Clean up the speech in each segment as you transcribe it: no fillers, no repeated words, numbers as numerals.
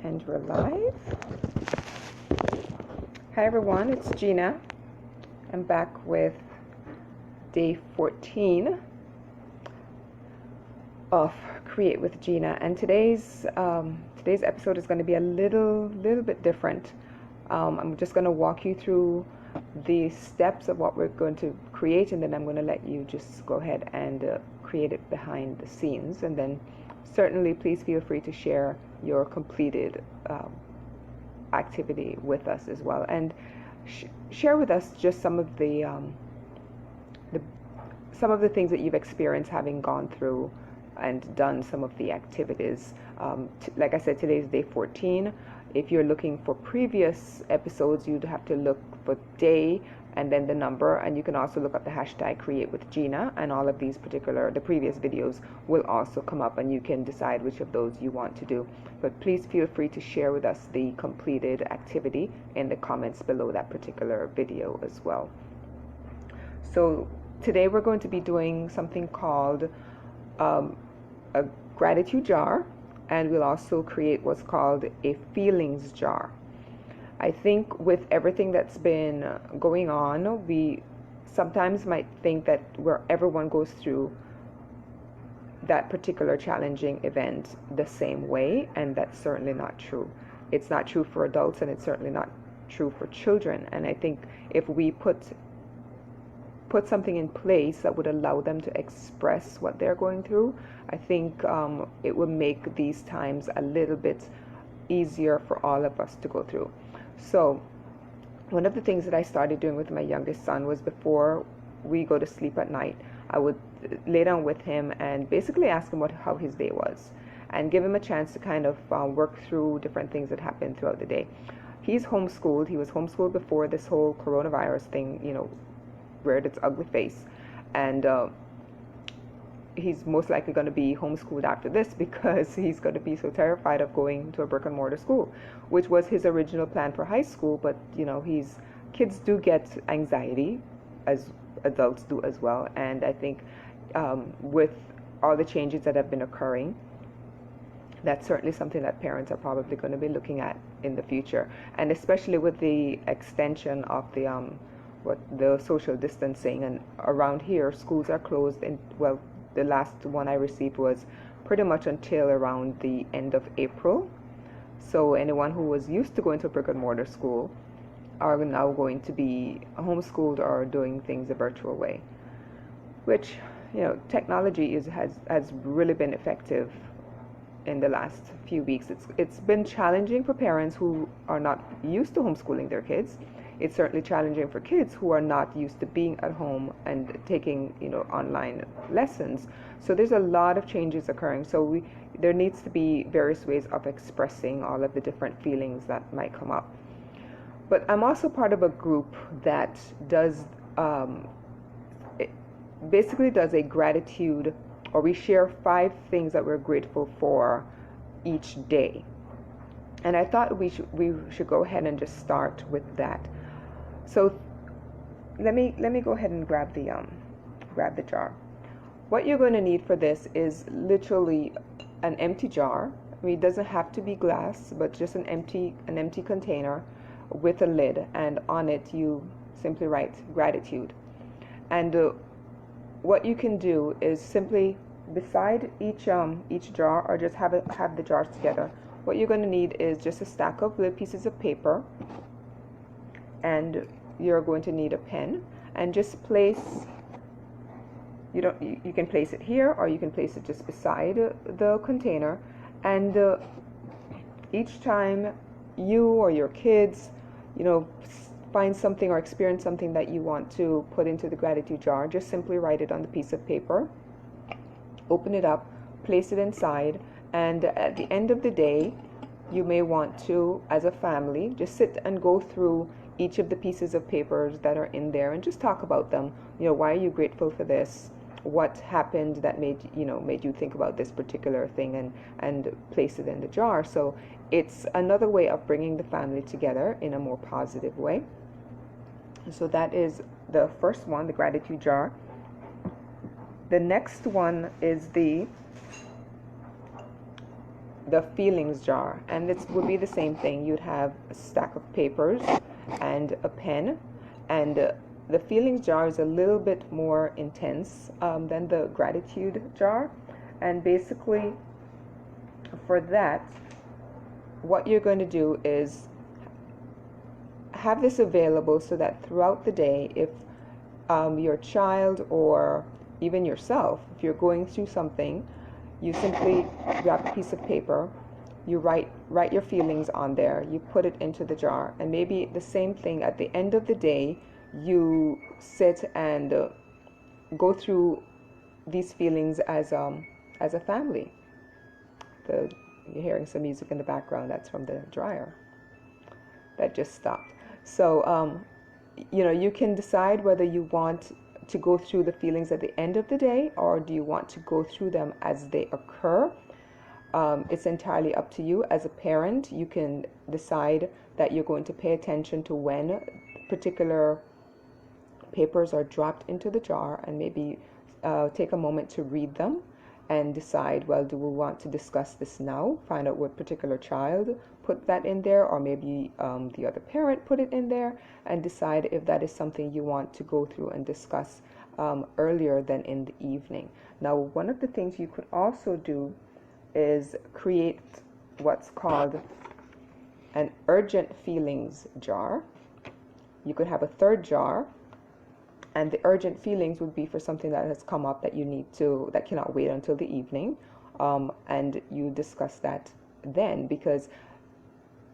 And we're live. Hi everyone, it's Gina. I'm back with day 14 of Create with Gina, and today's episode is going to be a little bit different. I'm just going to walk you through the steps of what we're going to create, and then I'm going to let you just go ahead and create it behind the scenes, and then certainly please feel free to share your completed activity with us as well, and share with us just some of the things that you've experienced having gone through and done some of the activities. Like I said, today is day 14. If you're looking for previous episodes, you'd have to look for day and then the number, and you can also look up the hashtag Create with Gina, and all of the previous videos will also come up, and you can decide which of those you want to do. But please feel free to share with us the completed activity in the comments below that particular video as well. So today we're going to be doing something called a gratitude jar, and we'll also create what's called a feelings jar. I think with everything that's been going on, we sometimes might think that where everyone goes through that particular challenging event the same way, and that's certainly not true. It's not true for adults, and it's certainly not true for children. And I think if we put something in place that would allow them to express what they're going through, I think it would make these times a little bit easier for all of us to go through. So one of the things that I started doing with my youngest son was, before we go to sleep at night, I would lay down with him and basically ask him how his day was, and give him a chance to kind of work through different things that happened throughout the day. He's homeschooled. He was homeschooled before this whole coronavirus thing, reared its ugly face, and he's most likely going to be homeschooled after this, because he's going to be so terrified of going to a brick and mortar school, which was his original plan for high school. But kids do get anxiety, as adults do as well, and I think with all the changes that have been occurring, that's certainly something that parents are probably going to be looking at in the future, and especially with the extension of the social distancing. And around here, schools are closed, and the last one I received was pretty much until around the end of April. So anyone who was used to going to a brick and mortar school are now going to be homeschooled or doing things a virtual way, which, technology has really been effective in the last few weeks. It's been challenging for parents who are not used to homeschooling their kids. It's certainly challenging for kids who are not used to being at home and taking online lessons. So there's a lot of changes occurring. So there needs to be various ways of expressing all of the different feelings that might come up. But I'm also part of a group that does basically does a gratitude, or we share 5 things that we're grateful for each day. And I thought we should go ahead and just start with that. So let me go ahead and grab the jar. What you're going to need for this is literally an empty jar. I mean, it doesn't have to be glass, but just an empty container with a lid, and on it you simply write gratitude. And what you can do is simply beside each jar, or just have the jars together. What you're going to need is just a stack of little pieces of paper, and you're going to need a pen, and just place, you can place it here, or you can place it just beside the container, and each time you or your kids find something or experience something that you want to put into the gratitude jar, just simply write it on the piece of paper, open it up, place it inside, and at the end of the day, you may want to, as a family, just sit and go through each of the pieces of papers that are in there, and just talk about them. Why are you grateful for this? What happened that made you think about this particular thing, and place it in the jar. So it's another way of bringing the family together in a more positive way. So that is the first one, the gratitude jar. The next one is the the feelings jar, and it would be the same thing. You'd have a stack of papers and a pen, and the feelings jar is a little bit more intense than the gratitude jar. And basically, for that, what you're going to do is have this available so that throughout the day, if your child or even yourself, if you're going through something, you simply grab a piece of paper, you write your feelings on there, you put it into the jar, and maybe the same thing at the end of the day, you sit and go through these feelings as a family. You're hearing some music in the background. That's from the dryer that just stopped. So you can decide whether you want to go through the feelings at the end of the day, or do you want to go through them as they occur. It's entirely up to you. As a parent, you can decide that you're going to pay attention to when particular papers are dropped into the jar, and maybe take a moment to read them and decide, well, do we want to discuss this now? Find out what particular child put that in there, or maybe the other parent put it in there, and decide if that is something you want to go through and discuss earlier than in the evening. Now, one of the things you could also do is create what's called an urgent feelings jar. You could have a third jar, and the urgent feelings would be for something that has come up that cannot wait until the evening, and you discuss that then. Because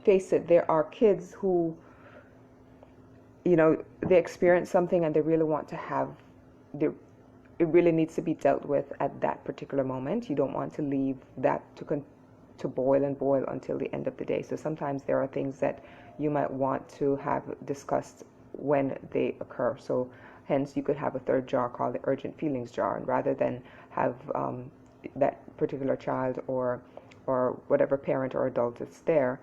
face it, there are kids who, they experience something and they really want to have, it really needs to be dealt with at that particular moment. You don't want to leave that to boil and boil until the end of the day. So sometimes there are things that you might want to have discussed when they occur. So hence you could have a third jar called the urgent feelings jar, and rather than have that particular child or whatever parent or adult is there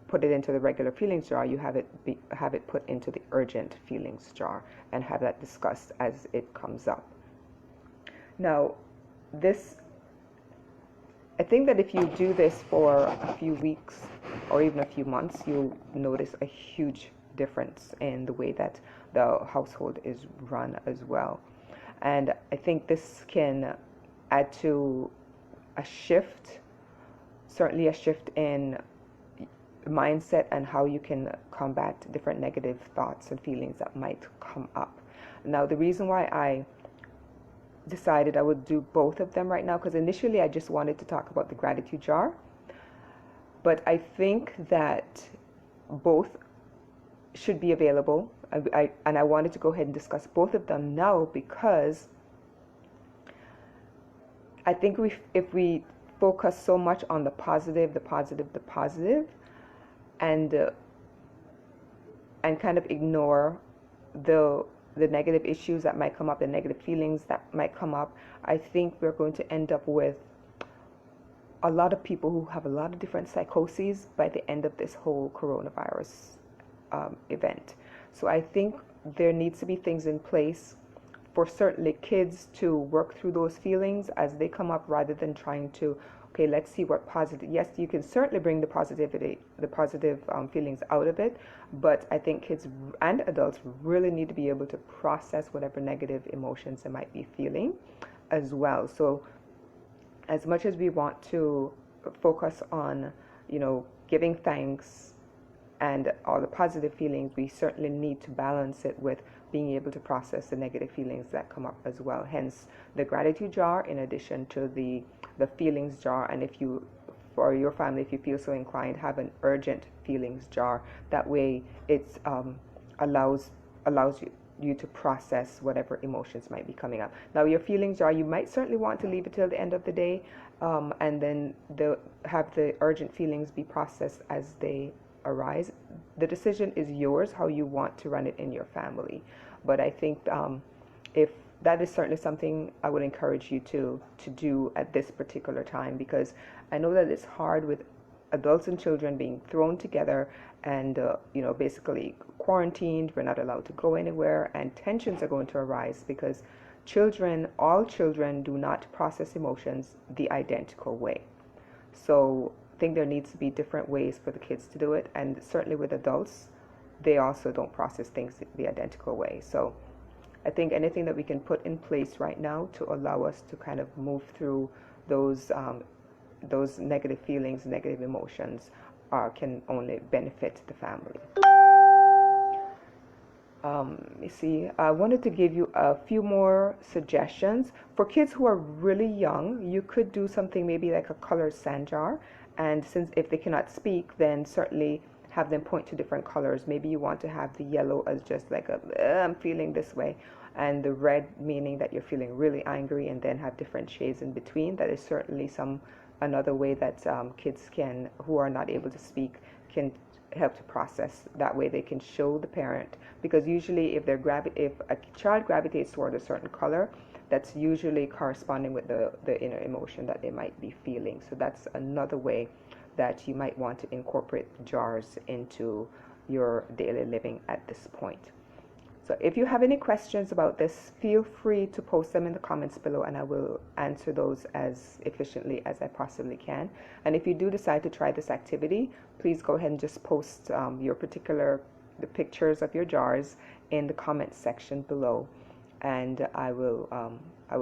put it into the regular feelings jar, you have it put into the urgent feelings jar and have that discussed as it comes up. Now, I think that if you do this for a few weeks or even a few months, you'll notice a huge difference in the way that the household is run as well. And I think this can add to certainly a shift in mindset and how you can combat different negative thoughts and feelings that might come up. Now, the reason why I decided I would do both of them right now, because initially I just wanted to talk about the gratitude jar, but I think that both should be available. I wanted to go ahead and discuss both of them now, because I think if we focus so much on the positive, and kind of ignore the negative issues that might come up, the negative feelings that might come up, I think we're going to end up with a lot of people who have a lot of different psychoses by the end of this whole coronavirus event. So I think there needs to be things in place for certainly kids to work through those feelings as they come up, rather than trying to, okay, let's see what positive, yes, you can certainly bring the positive feelings out of it, but I think kids and adults really need to be able to process whatever negative emotions they might be feeling as well. So as much as we want to focus on, giving thanks and all the positive feelings, we certainly need to balance it with being able to process the negative feelings that come up as well. Hence the gratitude jar, in addition to the feelings jar. And if you, for your family, if you feel so inclined, have an urgent feelings jar. That way it allows you to process whatever emotions might be coming up. Now, your feelings jar, you might certainly want to leave it till the end of the day, and then have the urgent feelings be processed as they arise. The decision is yours, how you want to run it in your family. But I think if that is certainly something I would encourage you to do at this particular time, because I know that it's hard with adults and children being thrown together and basically quarantined. We're not allowed to go anywhere, and tensions are going to arise because all children do not process emotions the identical way. So I think there needs to be different ways for the kids to do it, and certainly with adults, they also don't process things the identical way. So I think anything that we can put in place right now to allow us to kind of move through those negative feelings, negative emotions, can only benefit the family. Let me see. I wanted to give you a few more suggestions. For kids who are really young, you could do something maybe like a colored sand jar. And since if they cannot speak, then certainly have them point to different colors. Maybe you want to have the yellow as just like I'm feeling this way, and the red meaning that you're feeling really angry, and then have different shades in between. That is certainly another way that kids can, who are not able to speak, can help to process. That way they can show the parent, because usually if a child gravitates toward a certain color, that's usually corresponding with the inner emotion that they might be feeling. So that's another way that you might want to incorporate jars into your daily living at this point. So if you have any questions about this, feel free to post them in the comments below, and I will answer those as efficiently as I possibly can. And if you do decide to try this activity, please go ahead and just post the pictures of your jars in the comments section below, and I will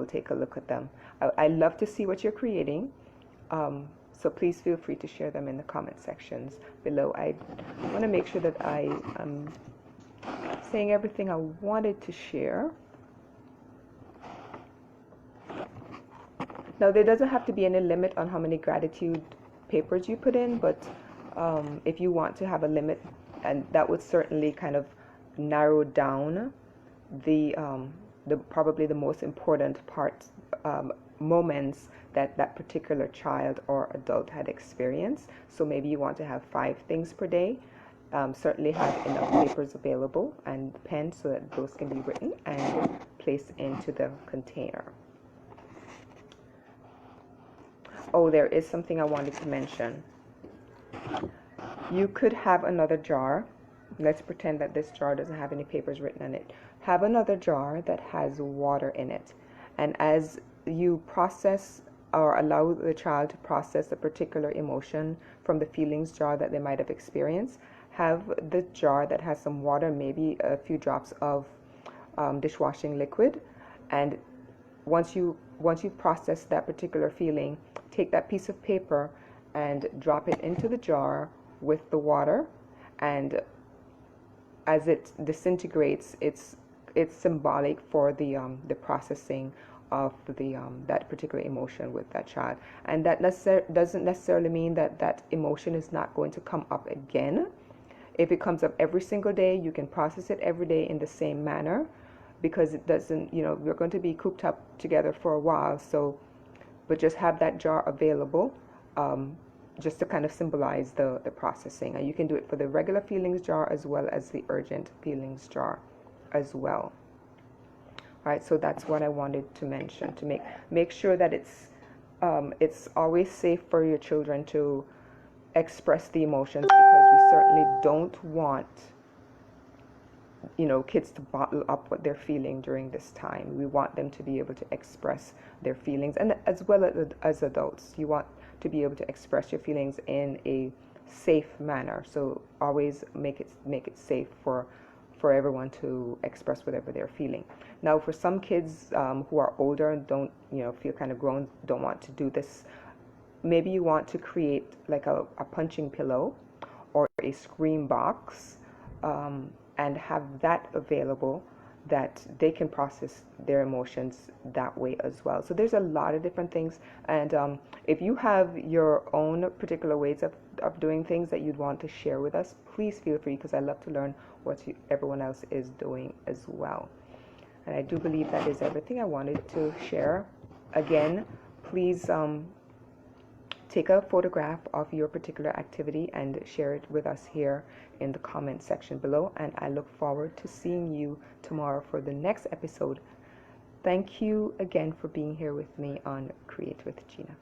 take a look at them. I love to see what you're creating. So please feel free to share them in the comment sections below. I want to make sure that I am saying everything I wanted to share. Now, there doesn't have to be any limit on how many gratitude papers you put in, but if you want to have a limit, and that would certainly kind of narrow down the probably the most important parts, moments that particular child or adult had experienced. So maybe you want to have 5 things per day. Certainly have enough papers available and pens so that those can be written and placed into the container. Oh, there is something I wanted to mention. You could have another jar. Let's pretend that this jar doesn't have any papers written on it. Have another jar that has water in it. And as you process or allow the child to process a particular emotion from the feelings jar that they might have experienced, have the jar that has some water, maybe a few drops of dishwashing liquid, and once you've processed that particular feeling, take that piece of paper and drop it into the jar with the water, and as it disintegrates, it's symbolic for the processing of that particular emotion with that child. And that doesn't necessarily mean that that emotion is not going to come up again. If it comes up every single day, you can process it every day in the same manner, because it doesn't, we're going to be cooped up together for a while. So, but just have that jar available, just to kind of symbolize the processing. And you can do it for the regular feelings jar as well as the urgent feelings jar as well. All right, so that's what I wanted to mention, to make sure that it's always safe for your children to express the emotions, because we certainly don't want kids to bottle up what they're feeling during this time. We want them to be able to express their feelings, and as well as adults, you want to be able to express your feelings in a safe manner. So always make it safe for everyone to express whatever they're feeling. Now, for some kids who are older and don't feel kind of grown, don't want to do this, maybe you want to create like a punching pillow or a scream box, and have that available, that they can process their emotions that way as well. So there's a lot of different things, and if you have your own particular ways of doing things that you'd want to share with us, please feel free, because I love to learn what everyone else is doing as well. And I do believe that is everything I wanted to share. Again, please take a photograph of your particular activity and share it with us here in the comment section below. And I look forward to seeing you tomorrow for the next episode. Thank you again for being here with me on Create with Gina.